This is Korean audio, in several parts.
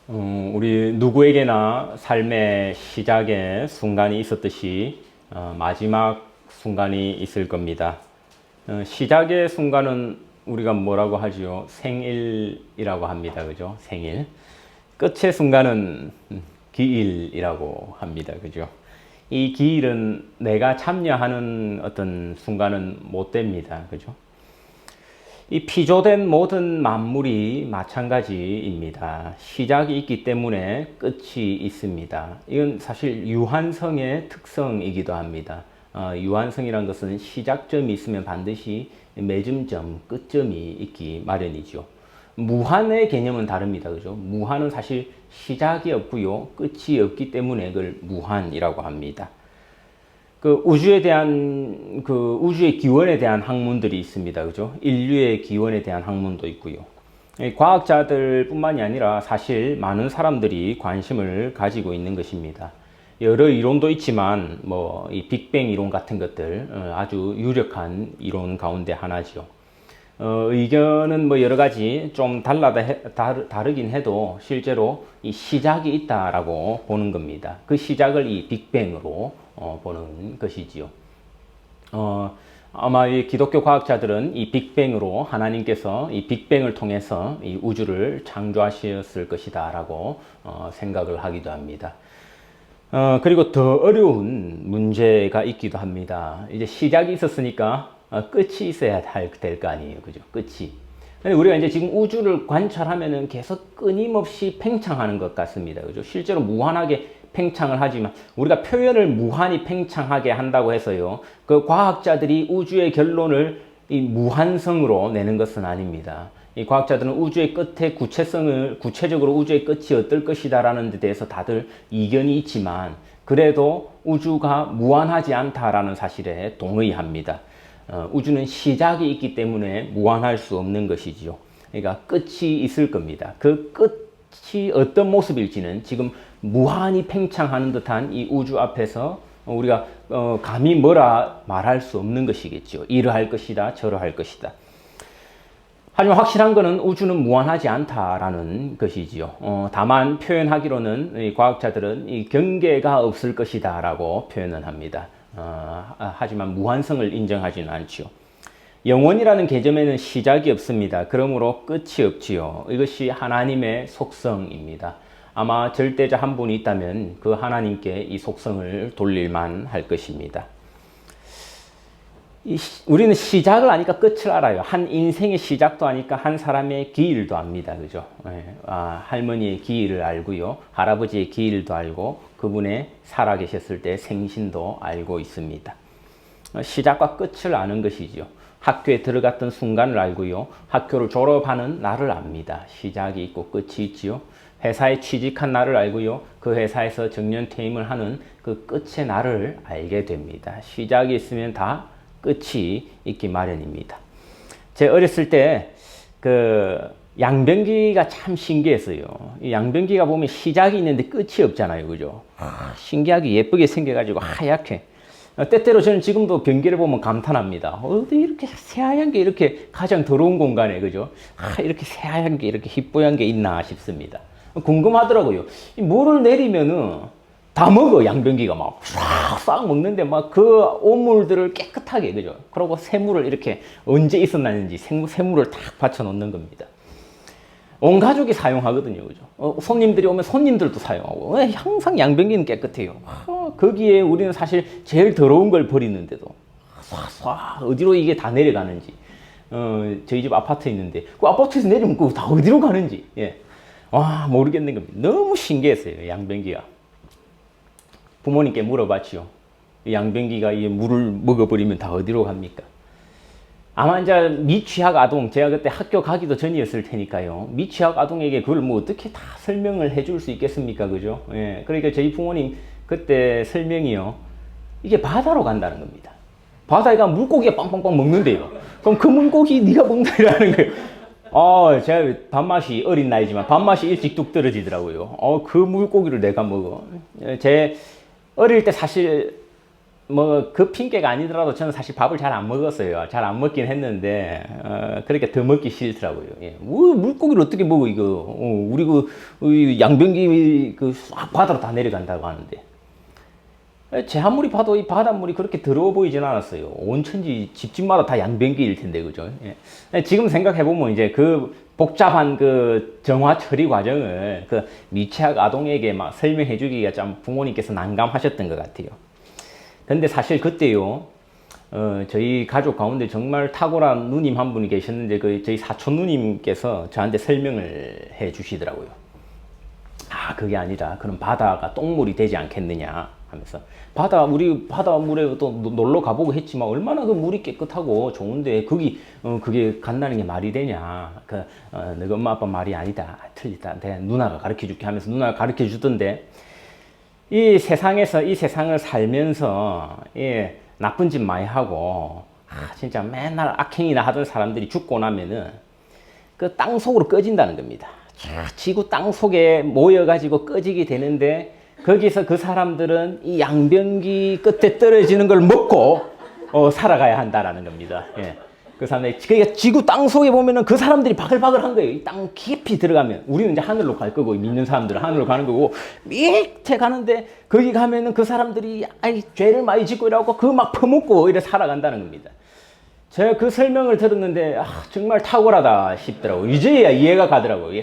우리 누구에게나 삶의 시작에 순간이 있었듯이 마지막 순간이 있을 겁니다. 시작의 순간은 우리가 뭐라고 하지요? 생일이라고 합니다. 그죠? 생일. 끝의 순간은 기일이라고 합니다. 그죠? 이 기일은 내가 참여하는 어떤 순간은 못 됩니다. 그죠? 이 피조된 모든 만물이 마찬가지입니다. 시작이 있기 때문에 끝이 있습니다. 이건 사실 유한성의 특성이기도 합니다. 유한성이란 것은 시작점이 있으면 반드시 매점점, 끝점이 있기 마련이죠. 무한의 개념은 다릅니다. 그죠? 무한은 사실 시작이 없고요. 끝이 없기 때문에 그걸 무한이라고 합니다. 그 우주에 대한 그 우주의 기원에 대한 학문들이 있습니다. 그죠? 인류의 기원에 대한 학문도 있고요. 과학자들뿐만이 아니라 사실 많은 사람들이 관심을 가지고 있는 것입니다. 여러 이론도 있지만 뭐 이 빅뱅 이론 같은 것들 아주 유력한 이론 가운데 하나죠. 의견은 뭐 여러 가지 좀 다르긴 해도 실제로 이 시작이 있다라고 보는 겁니다. 그 시작을 이 빅뱅으로 보는 것이지요. 아마 이 기독교 과학자들은 이 빅뱅으로 하나님께서 이 빅뱅을 통해서 이 우주를 창조하셨을 것이다라고 생각을 하기도 합니다. 그리고 더 어려운 문제가 있기도 합니다. 이제 시작이 있었으니까 끝이 있어야 될 거 아니에요. 그죠? 끝이. 근데 우리가 이제 지금 우주를 관찰하면은 계속 끊임없이 팽창하는 것 같습니다. 그죠? 실제로 무한하게 팽창을 하지만 우리가 표현을 무한히 팽창하게 한다고 해서요. 그 과학자들이 우주의 결론을 이 무한성으로 내는 것은 아닙니다. 이 과학자들은 우주의 끝에 구체적으로 우주의 끝이 어떨 것이다라는 데 대해서 다들 이견이 있지만 그래도 우주가 무한하지 않다라는 사실에 동의합니다. 우주는 시작이 있기 때문에 무한할 수 없는 것이지요. 그러니까 끝이 있을 겁니다. 그 끝이 어떤 모습일지는 지금 무한히 팽창하는 듯한 이 우주 앞에서 우리가 감히 뭐라 말할 수 없는 것이겠죠. 이러할 것이다, 저러할 것이다. 하지만 확실한 것은 우주는 무한하지 않다라는 것이지요. 다만 표현하기로는 이 과학자들은 이 경계가 없을 것이다라고 표현을 합니다. 하지만 무한성을 인정하지는 않지요. 영원이라는 개념에는 시작이 없습니다. 그러므로 끝이 없지요. 이것이 하나님의 속성입니다. 아마 절대자 한 분이 있다면 그 하나님께 이 속성을 돌릴만 할 것입니다. 우리는 시작을 아니까 끝을 알아요. 한 인생의 시작도 아니까 한 사람의 기일도 압니다. 그죠? 할머니의 기일을 알고요. 할아버지의 기일도 알고 그분의 살아계셨을 때 생신도 알고 있습니다. 시작과 끝을 아는 것이죠. 학교에 들어갔던 순간을 알고요. 학교를 졸업하는 날을 압니다. 시작이 있고 끝이 있지요. 회사에 취직한 날을 알고요. 그 회사에서 정년퇴임을 하는 그 끝의 날을 알게 됩니다. 시작이 있으면 다 끝이 있기 마련입니다. 제 어렸을 때 그 양변기가 참 신기했어요. 이 양변기가 보면 시작이 있는데 끝이 없잖아요. 그죠? 신기하게 예쁘게 생겨가지고 하얗게. 때때로 저는 지금도 변기를 보면 감탄합니다. 어디 이렇게 새하얀 게 이렇게 가장 더러운 공간에, 그죠? 이렇게 새하얀 게 이렇게 희뿌연 게 있나 싶습니다. 궁금하더라고요. 이 물을 내리면은 다 먹어, 양변기가 막 싹 먹는데 막 그 오물들을 깨끗하게, 그죠? 그리고 새물을 이렇게 언제 있었는지 새물을 탁 받쳐 놓는 겁니다. 온 가족이 사용하거든요, 그죠? 손님들이 오면 손님들도 사용하고, 항상 양변기는 깨끗해요. 거기에 우리는 사실 제일 더러운 걸 버리는데도 쏴 어디로 이게 다 내려가는지. 저희 집 아파트에 있는데 그 아파트에서 내리면 그거 다 어디로 가는지, 예. 와, 모르겠는 겁니다. 너무 신기했어요, 양변기가. 부모님께 물어봤지요. 양변기가 이 물을 먹어버리면 다 어디로 갑니까? 아마 이제 미취학 아동, 제가 그때 학교 가기도 전이었을 테니까요. 미취학 아동에게 그걸 뭐 어떻게 다 설명을 해줄 수 있겠습니까? 그죠? 예. 그러니까 저희 부모님 그때 설명이요. 이게 바다로 간다는 겁니다. 바다에 가면 물고기가 빵빵빵 먹는데요. 그럼 그 물고기 네가 먹는다라는 거예요. 제가 밥맛이 어린 나이지만 밥맛이 일찍 뚝 떨어지더라고요. 그 물고기를 내가 먹어. 제 어릴 때 사실 뭐 그 핑계가 아니더라도 저는 사실 밥을 잘 안 먹었어요. 잘 안 먹긴 했는데 그러니까 더 먹기 싫더라고요. 예. 물고기를 어떻게 먹어 이거? 우리 그 양변기 그 싹 바다로 다 내려간다고 하는데 제 아무리 봐도 이 바닷물이 그렇게 더러워 보이진 않았어요. 온천지 집집마다 다 양변기일 텐데 그죠? 예. 지금 생각해 보면 이제 그 복잡한 그 정화 처리 과정을 그 미취학 아동에게 막 설명해 주기가 좀 부모님께서 난감하셨던 것 같아요. 근데 사실 그때요, 저희 가족 가운데 정말 탁월한 누님 한 분이 계셨는데, 저희 사촌 누님께서 저한테 설명을 해 주시더라고요. 아, 그게 아니라, 그럼 바다가 똥물이 되지 않겠느냐 하면서. 우리 바다물에 또 놀러 가보고 했지만, 얼마나 그 물이 깨끗하고 좋은데, 그게 간다는 게 말이 되냐. 너희 엄마 아빠 말이 아니다. 틀리다. 내가 누나가 가르쳐 줄게 하면서 누나가 가르쳐 주던데, 이 세상을 살면서, 예, 나쁜 짓 많이 하고, 진짜 맨날 악행이나 하던 사람들이 죽고 나면은, 그 땅 속으로 꺼진다는 겁니다. 지구 땅 속에 모여가지고 꺼지게 되는데, 거기서 그 사람들은 이 양변기 끝에 떨어지는 걸 먹고, 살아가야 한다라는 겁니다. 예. 그 사람들이, 그러니까 지구 땅 속에 보면은 그 사람들이 바글바글 한 거예요. 이 땅 깊이 들어가면. 우리는 이제 하늘로 갈 거고, 믿는 사람들은 하늘로 가는 거고, 밑에 가는데, 거기 가면은 그 사람들이, 죄를 많이 짓고 이러고, 그거 막 퍼먹고 이래 살아간다는 겁니다. 제가 그 설명을 들었는데, 정말 탁월하다 싶더라고요. 이제야 이해가 가더라고요.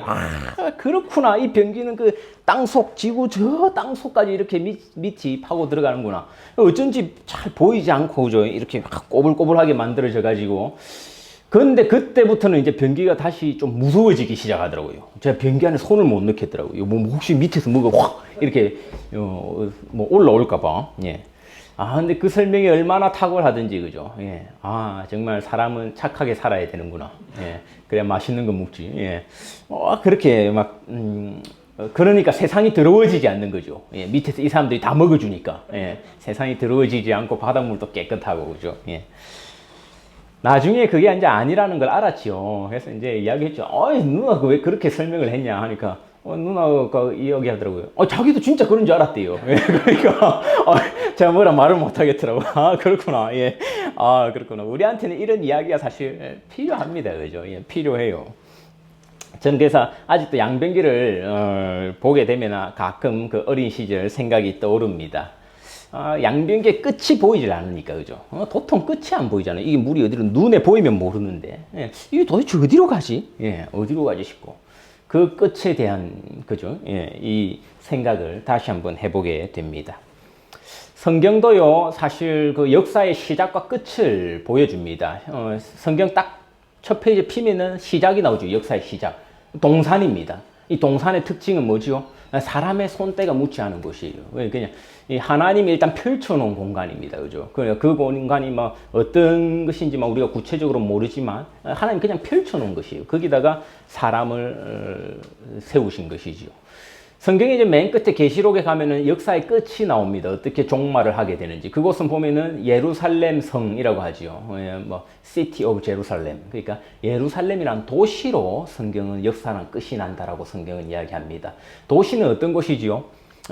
그렇구나. 이 변기는 그 땅속, 지구 저 땅속까지 이렇게 밑이 파고 들어가는구나. 어쩐지 잘 보이지 않고, 그죠? 이렇게 꼬불꼬불하게 만들어져 가지고. 근데 그때부터는 이제 변기가 다시 좀 무서워지기 시작하더라고요. 제가 변기 안에 손을 못 넣겠더라고요. 뭐 혹시 밑에서 뭐가 확 이렇게, 뭐 올라올까봐. 예. 근데 그 설명이 얼마나 탁월하든지, 그죠? 예. 정말 사람은 착하게 살아야 되는구나. 예. 그래야 맛있는 거 먹지. 예. 그렇게 막, 그러니까 세상이 더러워지지 않는 거죠. 예. 밑에서 이 사람들이 다 먹어주니까. 예. 세상이 더러워지지 않고 바닷물도 깨끗하고, 그죠? 예. 나중에 그게 이제 아니라는 걸 알았지요. 그래서 이제 이야기했죠. 누나 왜 그렇게 설명을 했냐 하니까, 누나가 이야기하더라고요. 자기도 진짜 그런 줄 알았대요. 예, 그러니까, 제가 뭐라 말을 못 하겠더라고요. 그렇구나. 예. 그렇구나. 우리한테는 이런 이야기가 사실 필요합니다. 그죠? 예, 필요해요. 저는 그래서 아직도 양변기를, 보게 되면 가끔 그 어린 시절 생각이 떠오릅니다. 양변기의 끝이 보이질 않으니까, 그죠? 도통 끝이 안 보이잖아요. 이게 물이 어디로, 눈에 보이면 모르는데, 예, 이게 도대체 어디로 가지? 예, 어디로 가지 싶고. 그 끝에 대한, 그죠? 예, 이 생각을 다시 한번 해보게 됩니다. 성경도요, 사실 그 역사의 시작과 끝을 보여줍니다. 성경 딱 첫 페이지 피면은 시작이 나오죠. 역사의 시작. 동산입니다. 이 동산의 특징은 뭐죠? 사람의 손때가 묻지 않은 곳이에요. 왜? 그냥 이 하나님이 일단 펼쳐놓은 공간입니다. 그죠? 그 공간이 막 어떤 것인지 막 우리가 구체적으로 모르지만 하나님 그냥 펼쳐놓은 것이에요. 거기다가 사람을 세우신 것이지요. 성경의 이제 맨 끝에 계시록에 가면은 역사의 끝이 나옵니다. 어떻게 종말을 하게 되는지. 그곳은 보면은 예루살렘 성이라고 하지요. 뭐 City of Jerusalem. 그러니까 예루살렘이란 도시로 성경은 역사는 끝이 난다라고 성경은 이야기합니다. 도시는 어떤 곳이지요?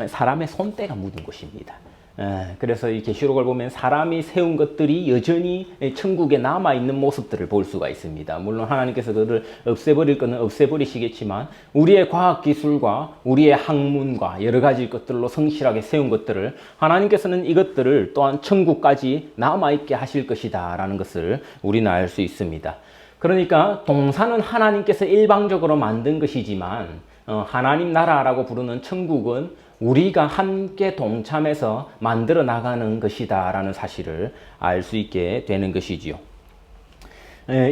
사람의 손때가 묻은 곳입니다. 그래서 이 계시록을 보면 사람이 세운 것들이 여전히 천국에 남아있는 모습들을 볼 수가 있습니다. 물론 하나님께서 그를 없애버릴 것은 없애버리시겠지만 우리의 과학기술과 우리의 학문과 여러 가지 것들로 성실하게 세운 것들을 하나님께서는 이것들을 또한 천국까지 남아있게 하실 것이다 라는 것을 우리는 알 수 있습니다. 그러니까 동산은 하나님께서 일방적으로 만든 것이지만 하나님 나라라고 부르는 천국은 우리가 함께 동참해서 만들어 나가는 것이다 라는 사실을 알 수 있게 되는 것이지요.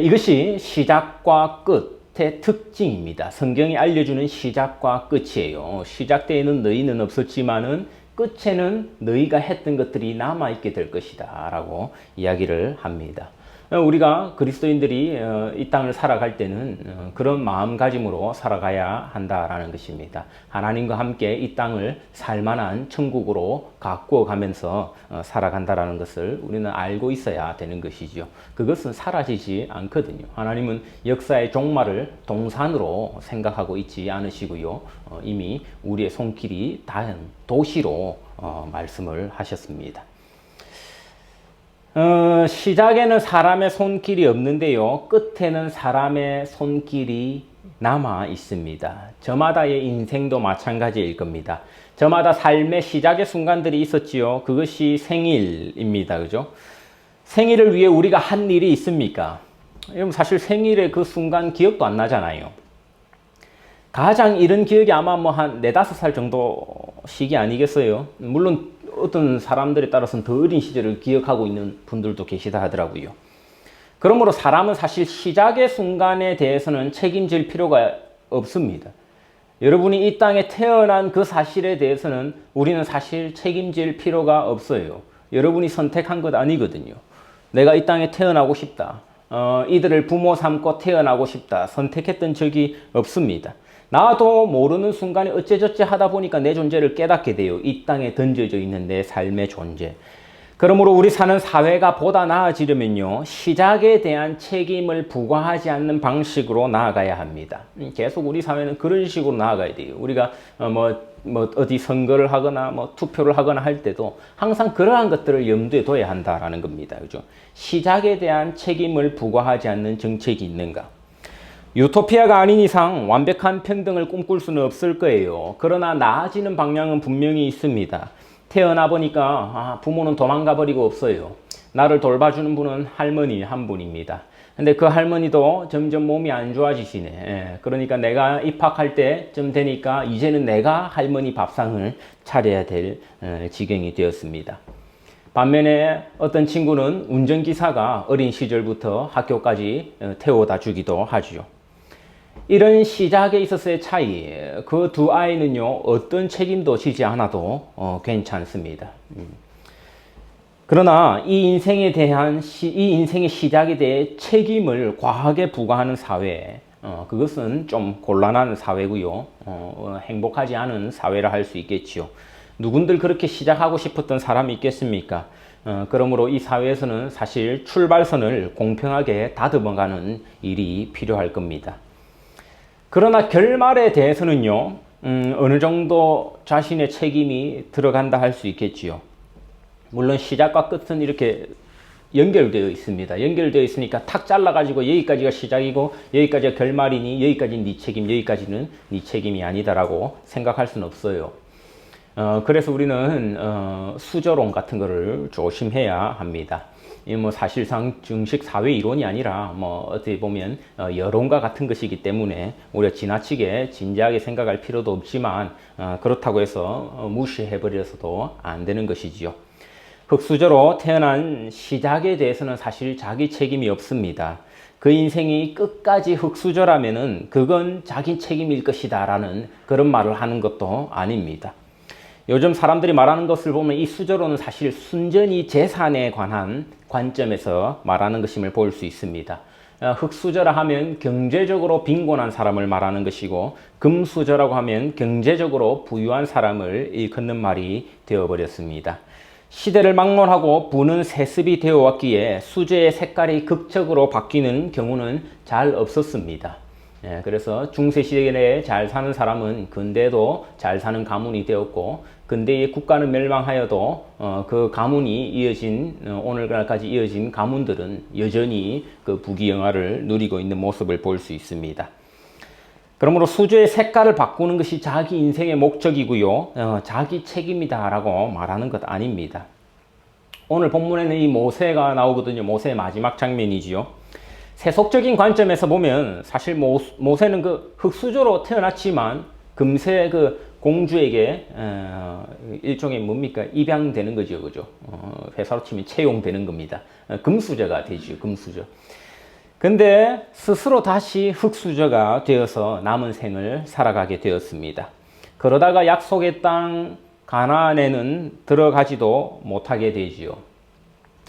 이것이 시작과 끝의 특징입니다. 성경이 알려주는 시작과 끝이에요. 시작 때에는 너희는 없었지만은 끝에는 너희가 했던 것들이 남아있게 될 것이다 라고 이야기를 합니다. 우리가 그리스도인들이 이 땅을 살아갈 때는 그런 마음가짐으로 살아가야 한다라는 것입니다. 하나님과 함께 이 땅을 살만한 천국으로 가꾸어 가면서 살아간다라는 것을 우리는 알고 있어야 되는 것이죠. 그것은 사라지지 않거든요. 하나님은 역사의 종말을 동산으로 생각하고 있지 않으시고요. 이미 우리의 손길이 닿은 도시로 말씀을 하셨습니다. 시작에는 사람의 손길이 없는데요. 끝에는 사람의 손길이 남아 있습니다. 저마다의 인생도 마찬가지일 겁니다. 저마다 삶의 시작의 순간들이 있었지요. 그것이 생일입니다. 그죠? 생일을 위해 우리가 한 일이 있습니까? 여러분 사실 생일의 그 순간 기억도 안 나잖아요. 가장 이른 기억이 아마 뭐 한 4, 5살 정도 시기 아니겠어요? 물론 어떤 사람들에 따라서는 더 어린 시절을 기억하고 있는 분들도 계시다 하더라고요. 그러므로 사람은 사실 시작의 순간에 대해서는 책임질 필요가 없습니다. 여러분이 이 땅에 태어난 그 사실에 대해서는 우리는 사실 책임질 필요가 없어요. 여러분이 선택한 것 아니거든요. 내가 이 땅에 태어나고 싶다. 이들을 부모 삼고 태어나고 싶다. 선택했던 적이 없습니다. 나도 모르는 순간에 어째저째 하다 보니까 내 존재를 깨닫게 돼요. 이 땅에 던져져 있는 내 삶의 존재. 그러므로 우리 사는 사회가 보다 나아지려면요, 시작에 대한 책임을 부과하지 않는 방식으로 나아가야 합니다. 계속 우리 사회는 그런 식으로 나아가야 돼요. 우리가 어디 선거를 하거나 투표를 하거나 할 때도 항상 그러한 것들을 염두에 둬야 한다라는 겁니다. 그죠? 시작에 대한 책임을 부과하지 않는 정책이 있는가? 유토피아가 아닌 이상 완벽한 평등을 꿈꿀 수는 없을 거예요. 그러나 나아지는 방향은 분명히 있습니다. 태어나 보니까 부모는 도망가 버리고 없어요. 나를 돌봐주는 분은 할머니 한 분입니다. 근데 그 할머니도 점점 몸이 안 좋아지시네. 그러니까 내가 입학할 때쯤 되니까 이제는 내가 할머니 밥상을 차려야 될 지경이 되었습니다. 반면에 어떤 친구는 운전기사가 어린 시절부터 학교까지 태워다 주기도 하죠. 이런 시작에 있어서의 차이, 그 두 아이는요, 어떤 책임도 지지 않아도 괜찮습니다. 그러나 이 인생에 대한, 이 인생의 시작에 대해 책임을 과하게 부과하는 사회, 그것은 좀 곤란한 사회고요. 행복하지 않은 사회라 할 수 있겠지요. 누군들 그렇게 시작하고 싶었던 사람이 있겠습니까? 그러므로 이 사회에서는 사실 출발선을 공평하게 다듬어가는 일이 필요할 겁니다. 그러나 결말에 대해서는요, 어느 정도 자신의 책임이 들어간다 할 수 있겠지요. 물론 시작과 끝은 이렇게 연결되어 있습니다. 연결되어 있으니까 탁 잘라가지고 여기까지가 시작이고 여기까지가 결말이니 여기까지는 네 책임, 여기까지는 네 책임이 아니다라고 생각할 수는 없어요. 그래서 우리는 수저론 같은 거를 조심해야 합니다. 사실상 정식 사회 이론이 아니라 어떻게 보면 여론과 같은 것이기 때문에 우리가 지나치게 진지하게 생각할 필요도 없지만 그렇다고 해서 무시해버려서도 안 되는 것이지요. 흙수저로 태어난 시작에 대해서는 사실 자기 책임이 없습니다. 그 인생이 끝까지 흙수저라면은 그건 자기 책임일 것이다 라는 그런 말을 하는 것도 아닙니다. 요즘 사람들이 말하는 것을 보면 이 수저로는 사실 순전히 재산에 관한 관점에서 말하는 것임을 볼 수 있습니다. 흙수저라 하면 경제적으로 빈곤한 사람을 말하는 것이고 금수저라고 하면 경제적으로 부유한 사람을 일컫는 말이 되어버렸습니다. 시대를 막론하고 부는 세습이 되어왔기에 수저의 색깔이 극적으로 바뀌는 경우는 잘 없었습니다. 그래서 중세시대에 잘 사는 사람은 근대에도 잘 사는 가문이 되었고 근대의 국가는 멸망하여도 그 가문이 이어진 오늘날까지 이어진 가문들은 여전히 그 부귀영화를 누리고 있는 모습을 볼 수 있습니다. 그러므로 수저의 색깔을 바꾸는 것이 자기 인생의 목적이고요. 자기 책임이다라고 말하는 것 아닙니다. 오늘 본문에는 이 모세가 나오거든요. 모세의 마지막 장면이지요. 세속적인 관점에서 보면 사실 모세는 그 흙수저로 태어났지만 금세 그 공주에게 일종의 뭡니까? 입양되는 거죠. 그죠? 회사로 치면 채용되는 겁니다. 금수저가 되죠. 금수저. 근데 스스로 다시 흙수저가 되어서 남은 생을 살아가게 되었습니다. 그러다가 약속의 땅 가나안에는 들어가지도 못하게 되지요.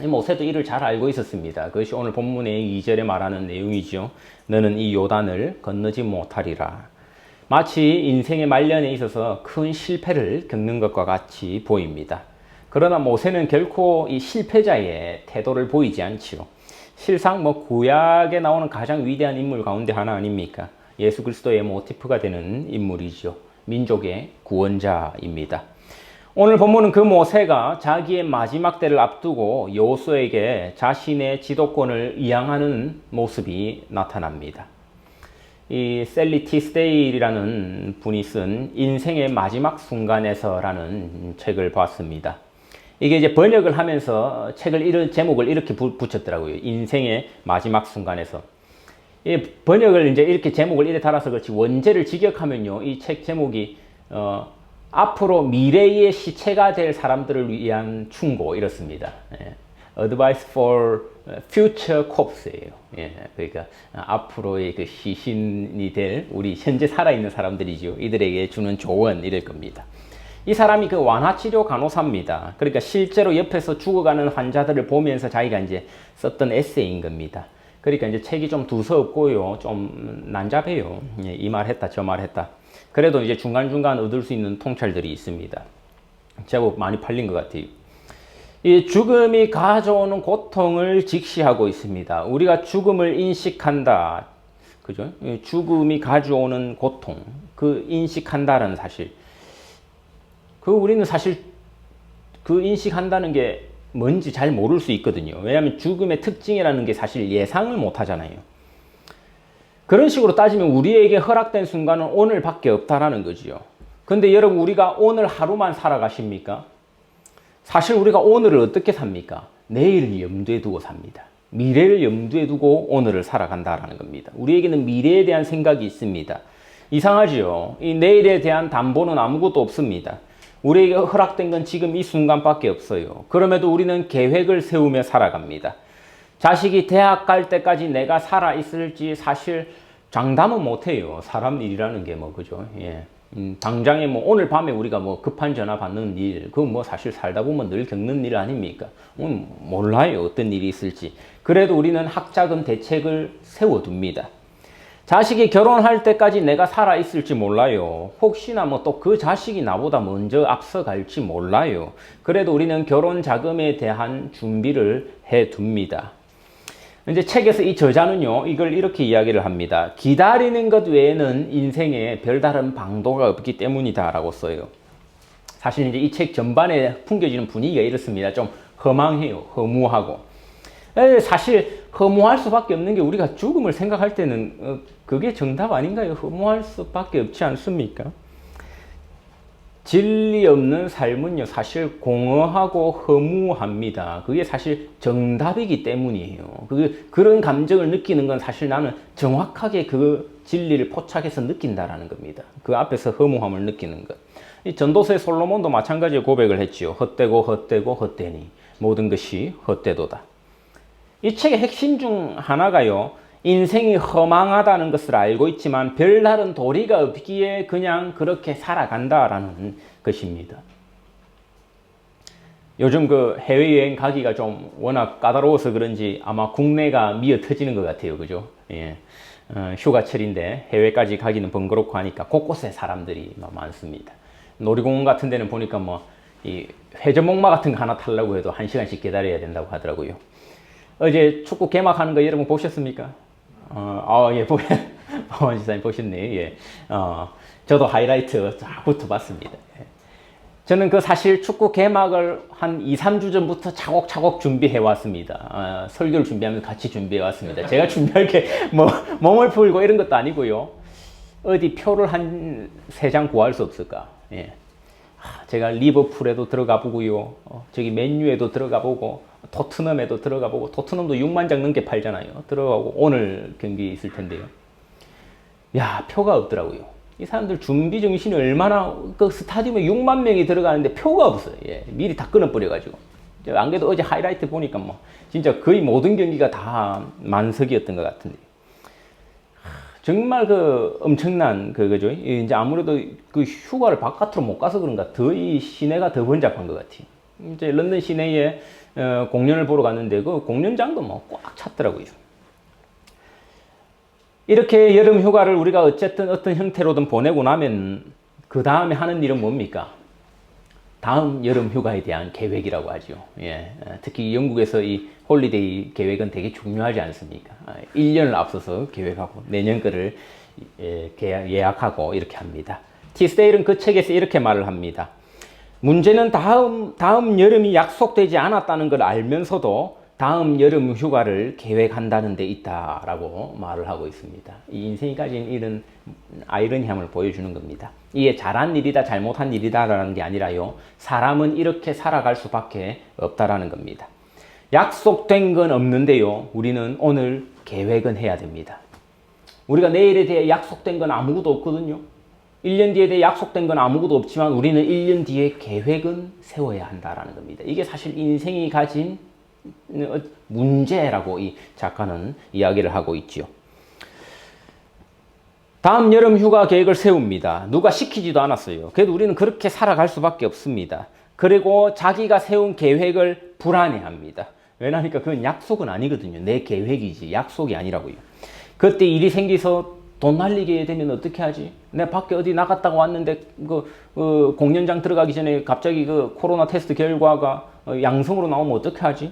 모세도 이를 잘 알고 있었습니다. 그것이 오늘 본문의 2절에 말하는 내용이죠. 너는 이 요단을 건너지 못하리라. 마치 인생의 말년에 있어서 큰 실패를 겪는 것과 같이 보입니다. 그러나 모세는 결코 이 실패자의 태도를 보이지 않지요. 실상 구약에 나오는 가장 위대한 인물 가운데 하나 아닙니까? 예수 그리스도의 모티프가 되는 인물이죠. 민족의 구원자입니다. 오늘 본문은 그 모세가 자기의 마지막 때를 앞두고 여호수아에게 자신의 지도권을 이양하는 모습이 나타납니다. 이 셀리 티스데일이라는 분이 쓴 인생의 마지막 순간에서라는 책을 봤습니다. 이게 이제 번역을 하면서 책을 제목을 이렇게 붙였더라고요. 인생의 마지막 순간에서. 이 번역을 이제 이렇게 제목을 이래 달아서 그렇지 원제를 직역하면요. 이 책 제목이 앞으로 미래의 시체가 될 사람들을 위한 충고 이렇습니다. 예. Advice for Future Corps예요. 예. 그러니까 앞으로의 그 시신이 될 우리 현재 살아있는 사람들이죠. 이들에게 주는 조언 이럴 겁니다. 이 사람이 그 완화치료 간호사입니다. 그러니까 실제로 옆에서 죽어가는 환자들을 보면서 자기가 이제 썼던 에세이인 겁니다. 그러니까 이제 책이 좀 두서없고요. 좀 난잡해요. 예. 이 말 했다, 저 말 했다. 그래도 이제 중간중간 얻을 수 있는 통찰들이 있습니다. 제법 많이 팔린 것 같아요. 이 죽음이 가져오는 고통을 직시하고 있습니다. 우리가 죽음을 인식한다. 그죠? 죽음이 가져오는 고통. 그 인식한다라는 사실. 우리는 사실 그 인식한다는 게 뭔지 잘 모를 수 있거든요. 왜냐하면 죽음의 특징이라는 게 사실 예상을 못 하잖아요. 그런 식으로 따지면 우리에게 허락된 순간은 오늘밖에 없다라는 거지요. 근데 여러분 우리가 오늘 하루만 살아가십니까? 사실 우리가 오늘을 어떻게 삽니까? 내일을 염두에 두고 삽니다. 미래를 염두에 두고 오늘을 살아간다라는 겁니다. 우리에게는 미래에 대한 생각이 있습니다. 이상하지요? 이 내일에 대한 담보는 아무것도 없습니다. 우리에게 허락된 건 지금 이 순간밖에 없어요. 그럼에도 우리는 계획을 세우며 살아갑니다. 자식이 대학 갈 때까지 내가 살아있을지 사실 장담은 못해요. 사람 일이라는 게 뭐, 그죠? 예. 당장에 뭐 오늘 밤에 우리가 뭐 급한 전화 받는 일, 그건 뭐 사실 살다 보면 늘 겪는 일 아닙니까? 몰라요. 어떤 일이 있을지. 그래도 우리는 학자금 대책을 세워둡니다. 자식이 결혼할 때까지 내가 살아있을지 몰라요. 혹시나 뭐 또 그 자식이 나보다 먼저 앞서갈지 몰라요. 그래도 우리는 결혼 자금에 대한 준비를 해둡니다. 이제 책에서 이 저자는요, 이걸 이렇게 이야기를 합니다. 기다리는 것 외에는 인생에 별다른 방도가 없기 때문이다 라고 써요. 사실 이제 이 책 전반에 풍겨지는 분위기가 이렇습니다. 좀 허망해요. 허무하고. 사실 허무할 수밖에 없는 게 우리가 죽음을 생각할 때는 그게 정답 아닌가요? 허무할 수밖에 없지 않습니까? 진리 없는 삶은요, 사실 공허하고 허무합니다. 그게 사실 정답이기 때문이에요. 그런 감정을 느끼는 건 사실 나는 정확하게 그 진리를 포착해서 느낀다라는 겁니다. 그 앞에서 허무함을 느끼는 것. 이 전도서의 솔로몬도 마찬가지의 고백을 했지요. 헛되고 헛되고 헛되니 모든 것이 헛되도다. 이 책의 핵심 중 하나가요, 인생이 허망하다는 것을 알고 있지만 별다른 도리가 없기에 그냥 그렇게 살아간다라는 것입니다. 요즘 그 해외여행 가기가 좀 워낙 까다로워서 그런지 아마 국내가 미어 터지는 것 같아요. 그죠? 예. 휴가철인데 해외까지 가기는 번거롭고 하니까 곳곳에 사람들이 많습니다. 놀이공원 같은 데는 보니까 뭐 이 회전목마 같은 거 하나 타려고 해도 1시간씩 기다려야 된다고 하더라고요. 어제 축구 개막하는 거 여러분 보셨습니까? 예, 박원 지사님 보셨네. 예. 저도 하이라이트 쫙부터 봤습니다. 예. 저는 그 사실 축구 개막을 한 2, 3주 전부터 차곡차곡 준비해 왔습니다. 설교를 준비하면서 같이 준비해 왔습니다. 제가 준비할 게 뭐, 몸을 풀고 이런 것도 아니고요. 어디 표를 한 3장 구할 수 없을까? 예. 제가 리버풀에도 들어가 보고요. 저기 맨유에도 들어가 보고, 토트넘에도 들어가 보고, 토트넘도 6만 장 넘게 팔잖아요. 들어가고 오늘 경기 있을 텐데요. 야, 표가 없더라고요. 이 사람들 준비 정신이 얼마나, 그 스타디움에 6만 명이 들어가는데 표가 없어요. 예, 미리 다 끊어버려가지고. 안 그래도 어제 하이라이트 보니까 뭐 진짜 거의 모든 경기가 다 만석이었던 것 같은데. 정말 그 엄청난 그거죠. 이제 아무래도 그 휴가를 바깥으로 못 가서 그런가 더 이 시내가 더 번잡한 것 같아요. 이제 런던 시내에 공연을 보러 갔는데 그 공연장도 뭐 꽉 찼더라고요. 이렇게 여름 휴가를 우리가 어쨌든 어떤 형태로든 보내고 나면 그 다음에 하는 일은 뭡니까? 다음 여름 휴가에 대한 계획이라고 하죠. 예, 특히 영국에서 이 홀리데이 계획은 되게 중요하지 않습니까? 1년을 앞서서 계획하고 내년 거를 예약하고 이렇게 합니다. 티스데일은 그 책에서 이렇게 말을 합니다. 문제는 다음 여름이 약속되지 않았다는 걸 알면서도 다음 여름 휴가를 계획한다는 데 있다라고 말을 하고 있습니다. 이 인생이 가진 이런 아이러니함을 보여주는 겁니다. 이게 잘한 일이다, 잘못한 일이다라는 게 아니라요. 사람은 이렇게 살아갈 수밖에 없다라는 겁니다. 약속된 건 없는데요. 우리는 오늘 계획은 해야 됩니다. 우리가 내일에 대해 약속된 건 아무것도 없거든요. 1년 뒤에 대해 약속된 건 아무것도 없지만 우리는 1년 뒤에 계획은 세워야 한다라는 겁니다. 이게 사실 인생이 가진 문제라고 이 작가는 이야기를 하고 있죠. 다음 여름 휴가 계획을 세웁니다. 누가 시키지도 않았어요. 그래도 우리는 그렇게 살아갈 수밖에 없습니다. 그리고 자기가 세운 계획을 불안해합니다. 왜냐하니까 그건 약속은 아니거든요. 내 계획이지 약속이 아니라고요. 그때 일이 생겨서 돈 날리게 되면 어떻게 하지? 내가 밖에 어디 나갔다가 왔는데 공연장 들어가기 전에 갑자기 그 코로나 테스트 결과가 양성으로 나오면 어떻게 하지?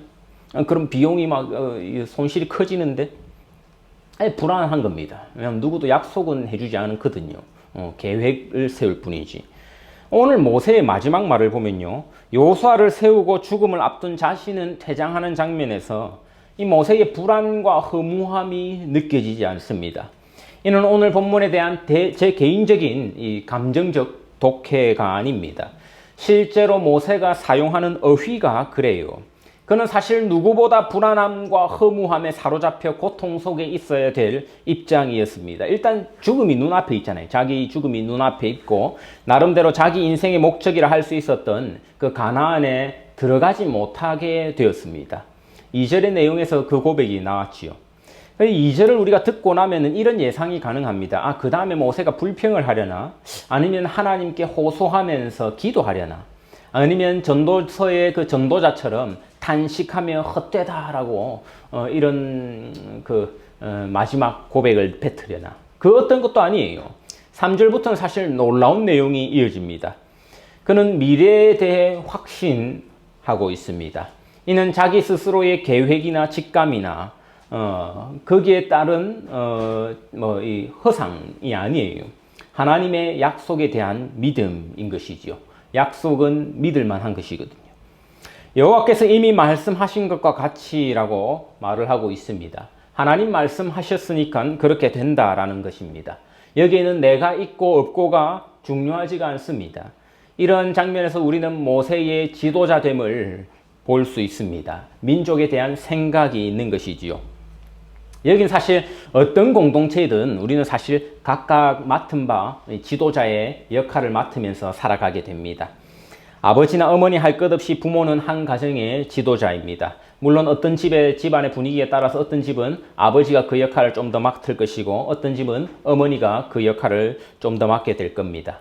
그럼 비용이 막 손실이 커지는데 불안한 겁니다. 왜냐하면 누구도 약속은 해주지 않거든요. 계획을 세울 뿐이지. 오늘 모세의 마지막 말을 보면요. 요수아를 세우고 죽음을 앞둔 자신은 퇴장하는 장면에서 이 모세의 불안과 허무함이 느껴지지 않습니다. 이는 오늘 본문에 대한 제 개인적인 이 감정적 독해가 아닙니다. 실제로 모세가 사용하는 어휘가 그래요. 그는 사실 누구보다 불안함과 허무함에 사로잡혀 고통 속에 있어야 될 입장이었습니다. 일단 죽음이 눈앞에 있잖아요. 자기 죽음이 눈앞에 있고 나름대로 자기 인생의 목적이라 할 수 있었던 그 가나안에 들어가지 못하게 되었습니다. 2절의 내용에서 그 고백이 나왔지요. 2절을 우리가 듣고 나면은 이런 예상이 가능합니다. 그 다음에 모세가 불평을 하려나? 아니면 하나님께 호소하면서 기도하려나? 아니면 전도서의 그 전도자처럼 탄식하며 헛되다라고 이런 마지막 고백을 뱉으려나? 그 어떤 것도 아니에요. 3절부터는 사실 놀라운 내용이 이어집니다. 그는 미래에 대해 확신하고 있습니다. 이는 자기 스스로의 계획이나 직감이나 거기에 따른 이 허상이 아니에요. 하나님의 약속에 대한 믿음인 것이지요. 약속은 믿을 만한 것이거든요. 여호와께서 이미 말씀하신 것과 같이라고 말을 하고 있습니다. 하나님 말씀하셨으니까 그렇게 된다라는 것입니다. 여기에는 내가 있고 없고가 중요하지가 않습니다. 이런 장면에서 우리는 모세의 지도자됨을 볼 수 있습니다. 민족에 대한 생각이 있는 것이지요. 여긴 사실 어떤 공동체이든 우리는 사실 각각 맡은 바 지도자의 역할을 맡으면서 살아가게 됩니다. 아버지나 어머니 할 것 없이 부모는 한 가정의 지도자입니다. 물론 어떤 집안의 분위기에 따라서 어떤 집은 아버지가 그 역할을 좀 더 맡을 것이고 어떤 집은 어머니가 그 역할을 좀 더 맡게 될 겁니다.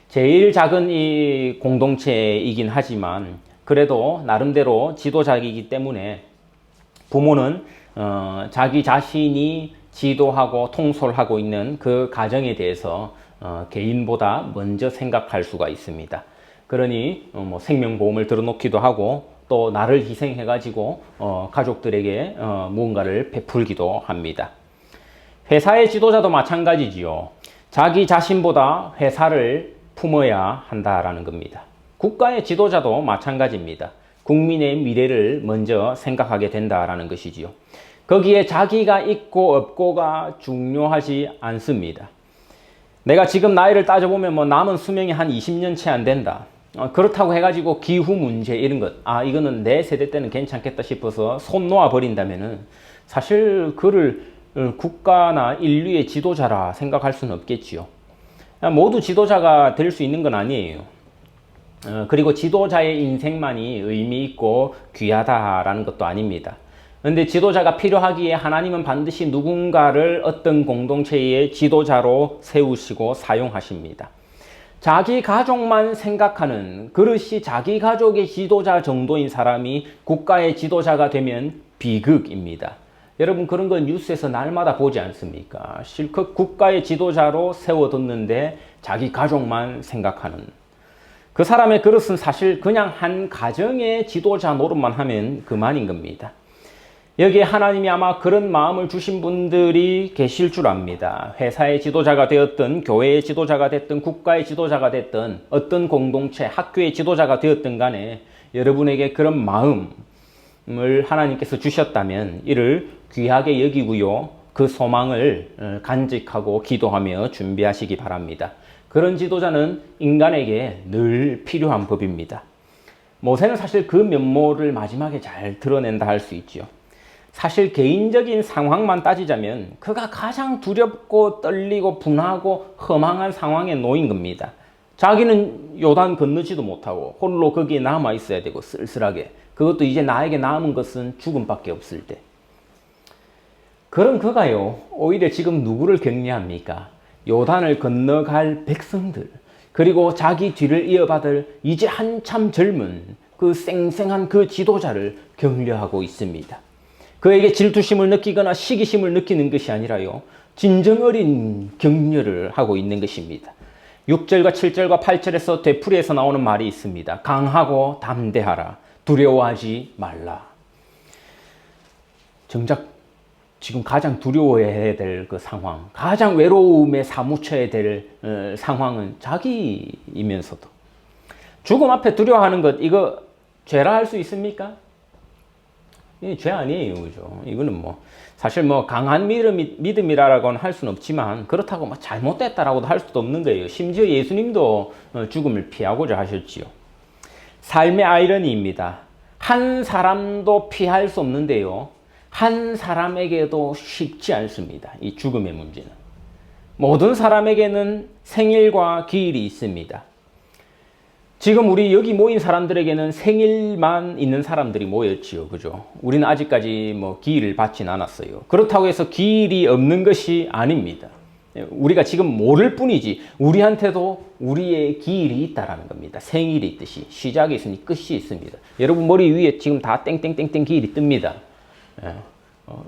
제일 작은 이 공동체이긴 하지만 그래도 나름대로 지도자이기 때문에 부모는 자기 자신이 지도하고 통솔하고 있는 그 가정에 대해서 개인보다 먼저 생각할 수가 있습니다. 그러니 생명보험을 들어놓기도 하고 또 나를 희생해가지고 가족들에게 무언가를 베풀기도 합니다. 회사의 지도자도 마찬가지지요. 자기 자신보다 회사를 품어야 한다라는 겁니다. 국가의 지도자도 마찬가지입니다. 국민의 미래를 먼저 생각하게 된다라는 것이지요. 거기에 자기가 있고 없고가 중요하지 않습니다. 내가 지금 나이를 따져보면 남은 수명이 한 20년 채 안 된다. 그렇다고 해가지고 기후 문제 이런 것, 이거는 내 세대 때는 괜찮겠다 싶어서 손 놓아 버린다면은 사실 그를 국가나 인류의 지도자라 생각할 수는 없겠지요. 모두 지도자가 될 수 있는 건 아니에요. 그리고 지도자의 인생만이 의미 있고 귀하다라는 것도 아닙니다. 그런데 지도자가 필요하기에 하나님은 반드시 누군가를 어떤 공동체의 지도자로 세우시고 사용하십니다. 자기 가족만 생각하는 그릇이 자기 가족의 지도자 정도인 사람이 국가의 지도자가 되면 비극입니다. 여러분 그런 건 뉴스에서 날마다 보지 않습니까? 실컷 국가의 지도자로 세워뒀는데 자기 가족만 생각하는 그 사람의 그릇은 사실 그냥 한 가정의 지도자 노릇만 하면 그만인 겁니다. 여기에 하나님이 아마 그런 마음을 주신 분들이 계실 줄 압니다. 회사의 지도자가 되었든 교회의 지도자가 됐든 국가의 지도자가 됐든 어떤 공동체, 학교의 지도자가 되었든 간에 여러분에게 그런 마음을 하나님께서 주셨다면 이를 귀하게 여기고요. 그 소망을 간직하고 기도하며 준비하시기 바랍니다. 그런 지도자는 인간에게 늘 필요한 법입니다. 모세는 사실 그 면모를 마지막에 잘 드러낸다 할 수 있죠. 사실 개인적인 상황만 따지자면 그가 가장 두렵고 떨리고 분하고 허망한 상황에 놓인 겁니다. 자기는 요단 건너지도 못하고 홀로 거기에 남아 있어야 되고 쓸쓸하게. 그것도 이제 나에게 남은 것은 죽음밖에 없을 때. 그런 그가요, 오히려 지금 누구를 격려합니까? 요단을 건너갈 백성들, 그리고 자기 뒤를 이어받을 이제 한참 젊은 그 쌩쌩한 그 지도자를 격려하고 있습니다. 그에게 질투심을 느끼거나 시기심을 느끼는 것이 아니라요, 진정 어린 격려를 하고 있는 것입니다. 6절과 7절과 8절에서 되풀이에서 나오는 말이 있습니다. 강하고 담대하라. 두려워하지 말라. 정작 지금 가장 두려워해야 될 그 상황, 가장 외로움에 사무쳐야 될 상황은 자기이면서도 죽음 앞에 두려워하는 것, 이거 죄라 할 수 있습니까? 죄 아니에요, 그죠? 이거는 뭐 사실 뭐 강한 믿음이라고는 할 수는 없지만 그렇다고 뭐 잘못됐다라고도 할 수도 없는 거예요. 심지어 예수님도 죽음을 피하고자 하셨지요. 삶의 아이러니입니다. 한 사람도 피할 수 없는데요, 한 사람에게도 쉽지 않습니다. 이 죽음의 문제는. 모든 사람에게는 생일과 기일이 있습니다. 지금 우리 여기 모인 사람들에게는 생일만 있는 사람들이 모였지요. 그죠? 우리는 아직까지 뭐 기일을 받진 않았어요. 그렇다고 해서 기일이 없는 것이 아닙니다. 우리가 지금 모를 뿐이지 우리한테도 우리의 기일이 있다라는 겁니다. 생일이 있듯이 시작이 있으니 끝이 있습니다. 여러분 머리 위에 지금 다 땡땡땡땡 기일이 뜹니다.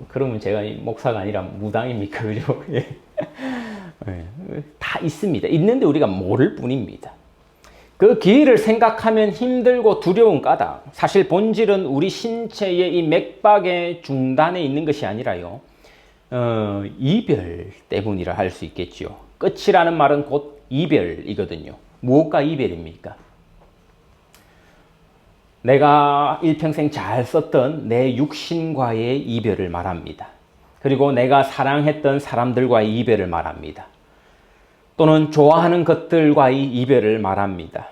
그러면 제가 목사가 아니라 무당입니까? 그죠? 다 있습니다. 있는데 우리가 모를 뿐입니다. 그 기일을 생각하면 힘들고 두려운 까닭, 사실 본질은 우리 신체의 이 맥박의 중단에 있는 것이 아니라요, 이별 때문이라 할 수 있겠지요. 끝이라는 말은 곧 이별이거든요. 무엇과 이별입니까? 내가 일평생 잘 썼던 내 육신과의 이별을 말합니다. 그리고 내가 사랑했던 사람들과의 이별을 말합니다. 또는 좋아하는 것들과의 이별을 말합니다.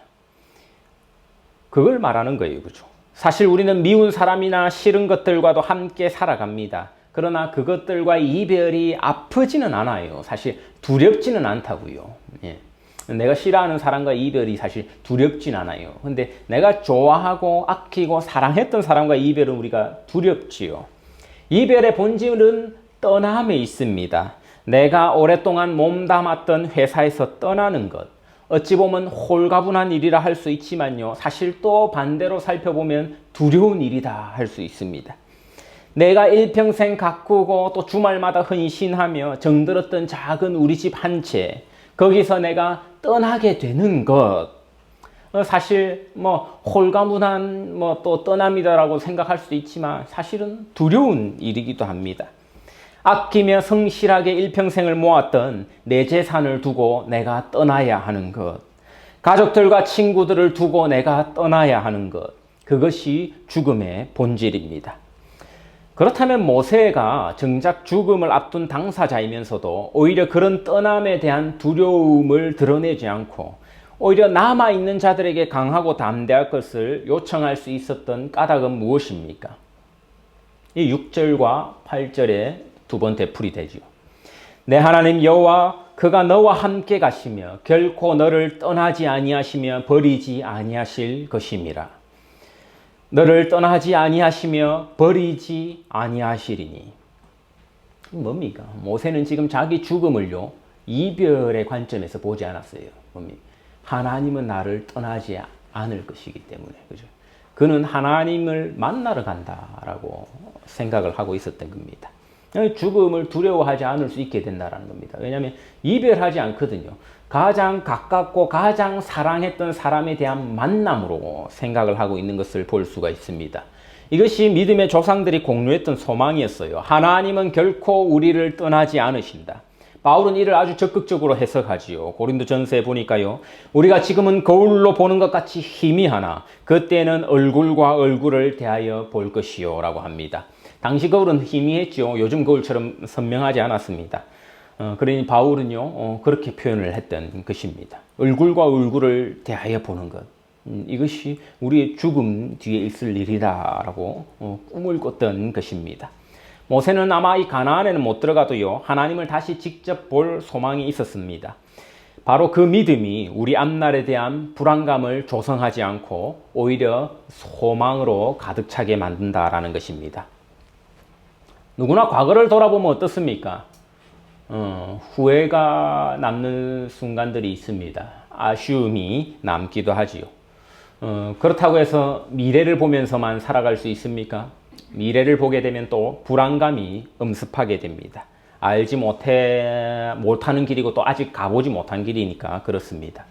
그걸 말하는 거예요. 그죠? 사실 우리는 미운 사람이나 싫은 것들과도 함께 살아갑니다. 그러나 그것들과의 이별이 아프지는 않아요. 사실 두렵지는 않다고요. 예. 내가 싫어하는 사람과 이별이 사실 두렵진 않아요. 근데 내가 좋아하고 아끼고 사랑했던 사람과 이별은 우리가 두렵지요. 이별의 본질은 떠남에 있습니다. 내가 오랫동안 몸담았던 회사에서 떠나는 것. 어찌 보면 홀가분한 일이라 할 수 있지만요, 사실 또 반대로 살펴보면 두려운 일이다 할 수 있습니다. 내가 일평생 가꾸고 또 주말마다 헌신하며 정들었던 작은 우리 집 한 채, 거기서 내가 떠나게 되는 것, 사실 뭐 홀가분한 뭐 또 떠남이다라고 생각할 수도 있지만 사실은 두려운 일이기도 합니다. 아끼며 성실하게 일평생을 모았던 내 재산을 두고 내가 떠나야 하는 것, 가족들과 친구들을 두고 내가 떠나야 하는 것, 그것이 죽음의 본질입니다. 그렇다면 모세가 정작 죽음을 앞둔 당사자이면서도 오히려 그런 떠남에 대한 두려움을 드러내지 않고 오히려 남아있는 자들에게 강하고 담대할 것을 요청할 수 있었던 까닭은 무엇입니까? 이 6절과 8절에 두 번 되풀이 되지요. 내 하나님 여호와 그가 너와 함께 가시며 결코 너를 떠나지 아니하시며 버리지 아니하실 것임이라. 너를 떠나지 아니하시며 버리지 아니하시리니. 뭡니까? 모세는 지금 자기 죽음을요, 이별의 관점에서 보지 않았어요. 뭡니까? 하나님은 나를 떠나지 않을 것이기 때문에. 그죠? 그는 하나님을 만나러 간다라고 생각을 하고 있었던 겁니다. 죽음을 두려워하지 않을 수 있게 된다는 겁니다. 왜냐하면 이별하지 않거든요. 가장 가깝고 가장 사랑했던 사람에 대한 만남으로 생각을 하고 있는 것을 볼 수가 있습니다. 이것이 믿음의 조상들이 공유했던 소망이었어요. 하나님은 결코 우리를 떠나지 않으신다. 바울은 이를 아주 적극적으로 해석하지요. 고린도전서에 보니까요. 우리가 지금은 거울로 보는 것 같이 희미하나 그때는 얼굴과 얼굴을 대하여 볼 것이요 라고 합니다. 당시 거울은 희미했죠. 요즘 거울처럼 선명하지 않았습니다. 그러니 바울은요 그렇게 표현을 했던 것입니다. 얼굴과 얼굴을 대하여 보는 것. 이것이 우리의 죽음 뒤에 있을 일이다라고 꿈을 꿨던 것입니다. 모세는 아마 이 가나안에는 못 들어가도요 하나님을 다시 직접 볼 소망이 있었습니다. 바로 그 믿음이 우리 앞날에 대한 불안감을 조성하지 않고 오히려 소망으로 가득 차게 만든다라는 것입니다. 누구나 과거를 돌아보면 어떻습니까? 후회가 남는 순간들이 있습니다. 아쉬움이 남기도 하지요. 그렇다고 해서 미래를 보면서만 살아갈 수 있습니까? 미래를 보게 되면 또 불안감이 엄습하게 됩니다. 알지 못하는 길이고 또 아직 가보지 못한 길이니까 그렇습니다.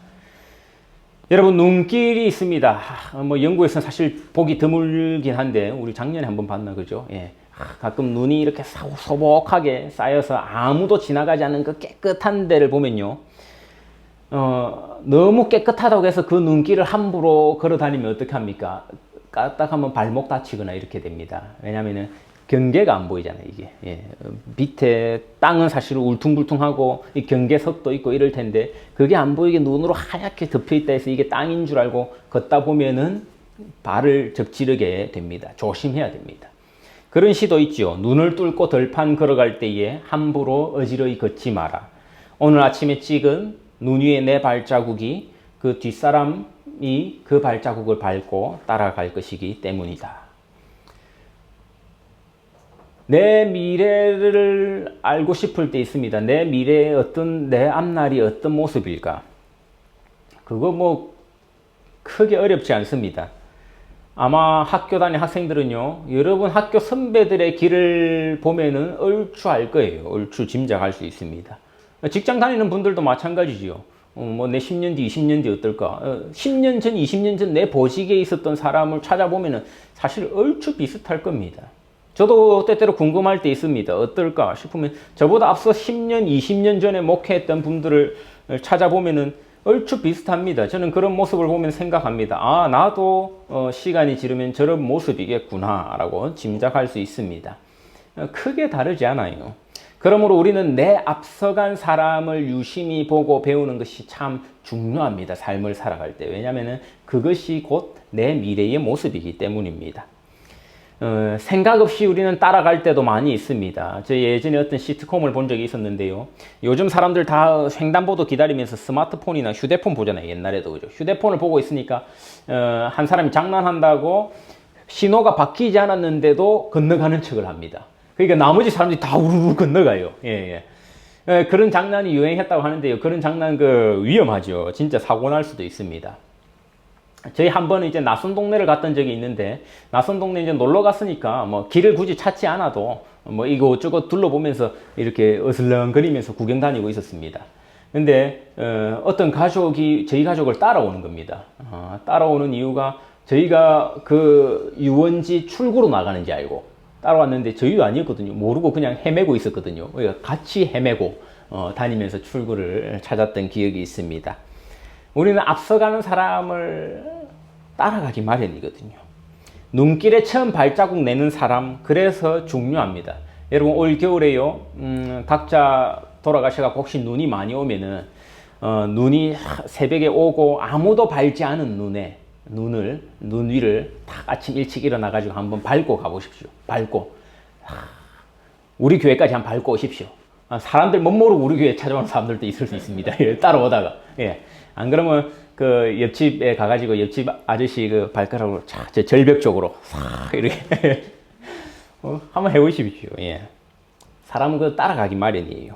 여러분 눈길이 있습니다. 뭐 영국에서는 사실 보기 드물긴 한데 우리 작년에 한번 봤나 그죠? 예. 가끔 눈이 이렇게 소복하게 쌓여서 아무도 지나가지 않는 그 깨끗한 데를 보면요. 너무 깨끗하다고 해서 그 눈길을 함부로 걸어 다니면 어떻게 합니까? 까딱하면 발목 다치거나 이렇게 됩니다. 왜냐면은 경계가 안 보이잖아요, 이게. 예. 밑에 땅은 사실 울퉁불퉁하고 이 경계석도 있고 이럴 텐데 그게 안 보이게 눈으로 하얗게 덮여 있다 해서 이게 땅인 줄 알고 걷다 보면은 발을 접지르게 됩니다. 조심해야 됩니다. 그런 시도 있죠. 눈을 뚫고 덜판 걸어갈 때에 함부로 어지러이 걷지 마라. 오늘 아침에 찍은 눈 위에 내 발자국이 그 뒷사람이 그 발자국을 밟고 따라갈 것이기 때문이다. 내 미래를 알고 싶을 때 있습니다. 내 미래의 내 앞날이 어떤 모습일까? 그거 뭐 크게 어렵지 않습니다. 아마 학교 다니는 학생들은요, 여러분 학교 선배들의 길을 보면은 얼추 알 거예요. 얼추 짐작할 수 있습니다. 직장 다니는 분들도 마찬가지지요. 뭐 내 10년 뒤, 20년 뒤 어떨까? 10년 전, 20년 전 내 보직에 있었던 사람을 찾아보면은 사실 얼추 비슷할 겁니다. 저도 때때로 궁금할 때 있습니다. 어떨까 싶으면 저보다 앞서 10년, 20년 전에 목회했던 분들을 찾아보면은 얼추 비슷합니다. 저는 그런 모습을 보면 생각합니다. 아, 나도 시간이 지르면 저런 모습이겠구나 라고 짐작할 수 있습니다. 크게 다르지 않아요. 그러므로 우리는 내 앞서간 사람을 유심히 보고 배우는 것이 참 중요합니다. 삶을 살아갈 때. 왜냐하면 그것이 곧 내 미래의 모습이기 때문입니다. 생각 없이 우리는 따라갈 때도 많이 있습니다. 저 예전에 어떤 시트콤을 본 적이 있었는데요. 요즘 사람들 다 횡단보도 기다리면서 스마트폰이나 휴대폰 보잖아요. 옛날에도 그죠. 휴대폰을 보고 있으니까 한 사람이 장난한다고 신호가 바뀌지 않았는데도 건너가는 척을 합니다. 그러니까 나머지 사람들이 다 우르르 건너가요. 예. 그런 장난이 유행했다고 하는데요. 그런 장난 위험하죠. 진짜 사고 날 수도 있습니다. 저희 한 번은 이제 낯선 동네를 갔던 적이 있는데, 낯선 동네 이제 놀러 갔으니까 뭐 길을 굳이 찾지 않아도 뭐 이거저거 둘러보면서 이렇게 어슬렁거리면서 구경 다니고 있었습니다. 근데 어떤 가족이 저희 가족을 따라오는 겁니다. 따라오는 이유가 저희가 그 유원지 출구로 나가는지 알고 따라왔는데 저희도 아니었거든요. 모르고 그냥 헤매고 있었거든요. 같이 헤매고 다니면서 출구를 찾았던 기억이 있습니다. 우리는 앞서가는 사람을 따라가기 마련이거든요. 눈길에 처음 발자국 내는 사람, 그래서 중요합니다. 여러분 올 겨울에요, 각자 돌아가셔가지고 혹시 눈이 많이 오면은 눈이 새벽에 오고 아무도 밟지 않은 눈 위를 딱 아침 일찍 일어나가지고 한번 밟고 가보십시오. 밟고 우리 교회까지 한번 밟고 오십시오. 사람들 못 모르고 우리 교회 찾아오는 사람들도 있을 수 있습니다. 따라오다가. 예. 안 그러면 그 옆집에 가가지고 옆집 아저씨 그 발가락으로 저 절벽 쪽으로 싹 이렇게 한번 해보십시오. 예. 사람은 그 따라가기 마련이에요.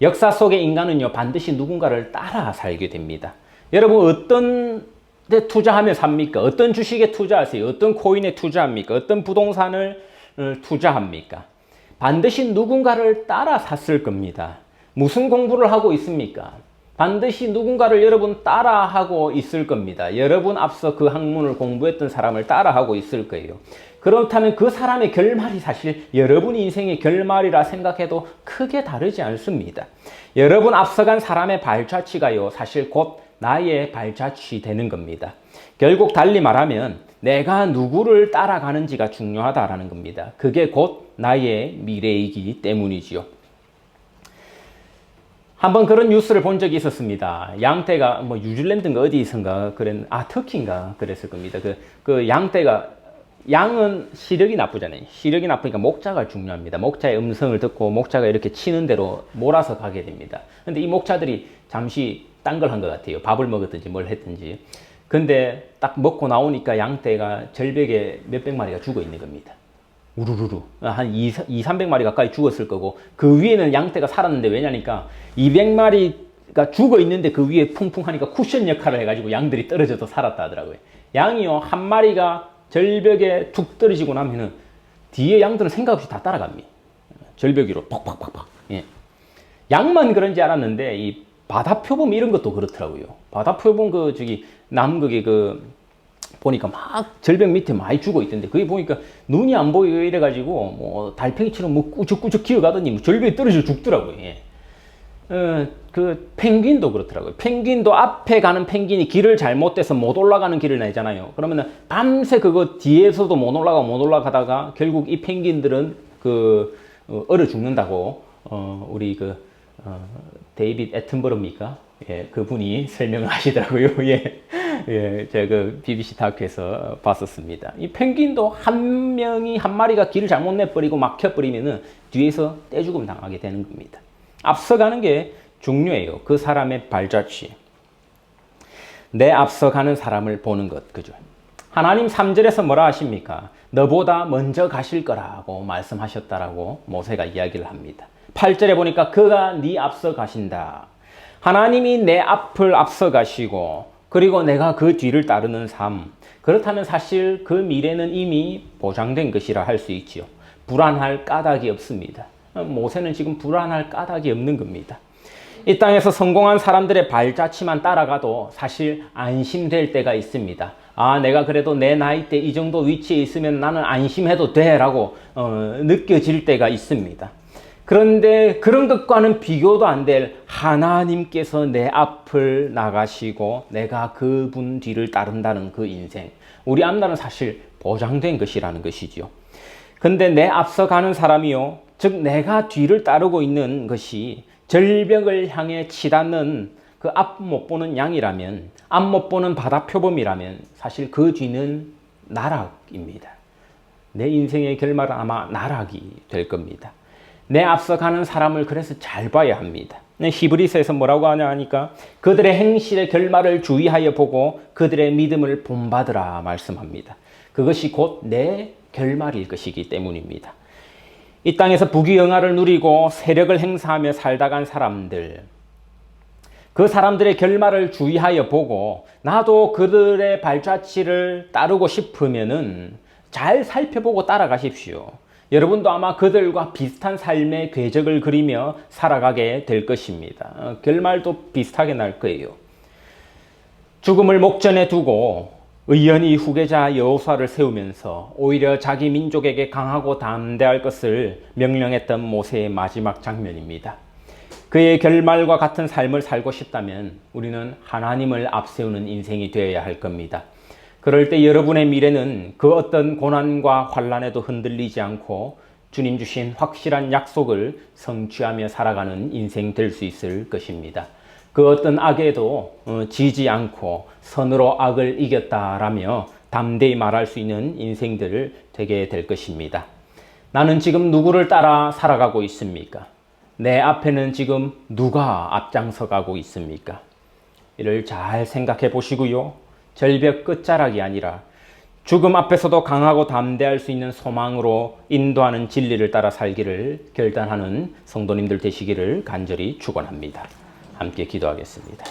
역사 속의 인간은요 반드시 누군가를 따라 살게 됩니다. 여러분 어떤 데 투자하면 삽니까? 어떤 주식에 투자하세요? 어떤 코인에 투자합니까? 어떤 부동산을 투자합니까? 반드시 누군가를 따라 샀을 겁니다. 무슨 공부를 하고 있습니까? 반드시 누군가를 여러분 따라하고 있을 겁니다. 여러분 앞서 그 학문을 공부했던 사람을 따라하고 있을 거예요. 그렇다면 그 사람의 결말이 사실 여러분 인생의 결말이라 생각해도 크게 다르지 않습니다. 여러분 앞서간 사람의 발자취가요, 사실 곧 나의 발자취 되는 겁니다. 결국 달리 말하면 내가 누구를 따라가는지가 중요하다라는 겁니다. 그게 곧 나의 미래이기 때문이지요. 한번 그런 뉴스를 본 적이 있었습니다. 양떼가 뭐 뉴질랜드인가 어디선가 터키인가 그랬을 겁니다. 그 양떼가, 양은 시력이 나쁘잖아요. 시력이 나쁘니까 목자가 중요합니다. 목자의 음성을 듣고 목자가 이렇게 치는 대로 몰아서 가게 됩니다. 근데 이 목자들이 잠시 딴 걸 한 것 같아요. 밥을 먹었든지 뭘 했든지. 근데 딱 먹고 나오니까 양떼가 절벽에 몇백 마리가 죽어 있는 겁니다. 우르르르. 한 300마리 가까이 죽었을 거고, 그 위에는 양떼가 살았는데, 왜냐니까 200마리가 죽어 있는데 그 위에 풍풍 하니까 쿠션 역할을 해가지고 양들이 떨어져서 살았다 하더라고요. 양이요, 한 마리가 절벽에 툭 떨어지고 나면은 뒤에 양들은 생각 없이 다 따라갑니다. 절벽 위로 팍팍팍팍. 예. 양만 그런지 알았는데 이 바다표범 이런 것도 그렇더라고요. 바다표범 남극에 보니까 막 절벽 밑에 많이 죽어 있던데, 그게 보니까 눈이 안 보이고 이래가지고 뭐 달팽이처럼 뭐 꾸적꾸적 기어가더니 뭐 절벽에 떨어져 죽더라고요. 예. 그 펭귄도 그렇더라고요. 펭귄도 앞에 가는 펭귄이 길을 잘못돼서 못 올라가는 길을 내잖아요. 그러면은 밤새 그거 뒤에서도 못 올라가다가 결국 이 펭귄들은 얼어 죽는다고 우리 데이빗 애튼버러입니까? 예, 그분이 설명을 하시더라고요. 예. 예, 제가 BBC 다큐에서 봤었습니다. 이 펭귄도 한 마리가 길을 잘못 내버리고 막혀버리면은 뒤에서 떼죽음 당하게 되는 겁니다. 앞서가는 게 중요해요. 그 사람의 발자취. 내 앞서가는 사람을 보는 것, 그죠? 하나님 3절에서 뭐라 하십니까? 너보다 먼저 가실 거라고 말씀하셨다라고 모세가 이야기를 합니다. 8절에 보니까 그가 네 앞서 가신다. 하나님이 내 앞을 앞서 가시고, 그리고 내가 그 뒤를 따르는 삶. 그렇다면 사실 그 미래는 이미 보장된 것이라 할 수 있지요. 불안할 까닭이 없습니다. 모세는 지금 불안할 까닭이 없는 겁니다. 이 땅에서 성공한 사람들의 발자취만 따라가도 사실 안심될 때가 있습니다. 아, 내가 그래도 내 나이 때 이 정도 위치에 있으면 나는 안심해도 돼 라고 느껴질 때가 있습니다. 그런데 그런 것과는 비교도 안 될 하나님께서 내 앞을 나가시고 내가 그분 뒤를 따른다는 그 인생, 우리 앞날은 사실 보장된 것이라는 것이지요. 근데 내 앞서 가는 사람이요, 즉 내가 뒤를 따르고 있는 것이 절벽을 향해 치닫는 그 앞 못 보는 양이라면, 앞 못 보는 바다 표범이라면 사실 그 뒤는 나락입니다. 내 인생의 결말은 아마 나락이 될 겁니다. 내 앞서 가는 사람을 그래서 잘 봐야 합니다. 히브리서에서 뭐라고 하냐 하니까 그들의 행실의 결말을 주의하여 보고 그들의 믿음을 본받으라 말씀합니다. 그것이 곧 내 결말일 것이기 때문입니다. 이 땅에서 부귀영화를 누리고 세력을 행사하며 살다 간 사람들, 그 사람들의 결말을 주의하여 보고 나도 그들의 발자취를 따르고 싶으면은 잘 살펴보고 따라가십시오. 여러분도 아마 그들과 비슷한 삶의 궤적을 그리며 살아가게 될 것입니다. 결말도 비슷하게 날 거예요. 죽음을 목전에 두고 의연히 후계자 여호수아를 세우면서 오히려 자기 민족에게 강하고 담대할 것을 명령했던 모세의 마지막 장면입니다. 그의 결말과 같은 삶을 살고 싶다면 우리는 하나님을 앞세우는 인생이 되어야 할 겁니다. 그럴 때 여러분의 미래는 그 어떤 고난과 환난에도 흔들리지 않고 주님 주신 확실한 약속을 성취하며 살아가는 인생 될 수 있을 것입니다. 그 어떤 악에도 지지 않고 선으로 악을 이겼다라며 담대히 말할 수 있는 인생들 되게 될 것입니다. 나는 지금 누구를 따라 살아가고 있습니까? 내 앞에는 지금 누가 앞장서 가고 있습니까? 이를 잘 생각해 보시고요. 절벽 끝자락이 아니라 죽음 앞에서도 강하고 담대할 수 있는 소망으로 인도하는 진리를 따라 살기를 결단하는 성도님들 되시기를 간절히 축원합니다. 함께 기도하겠습니다.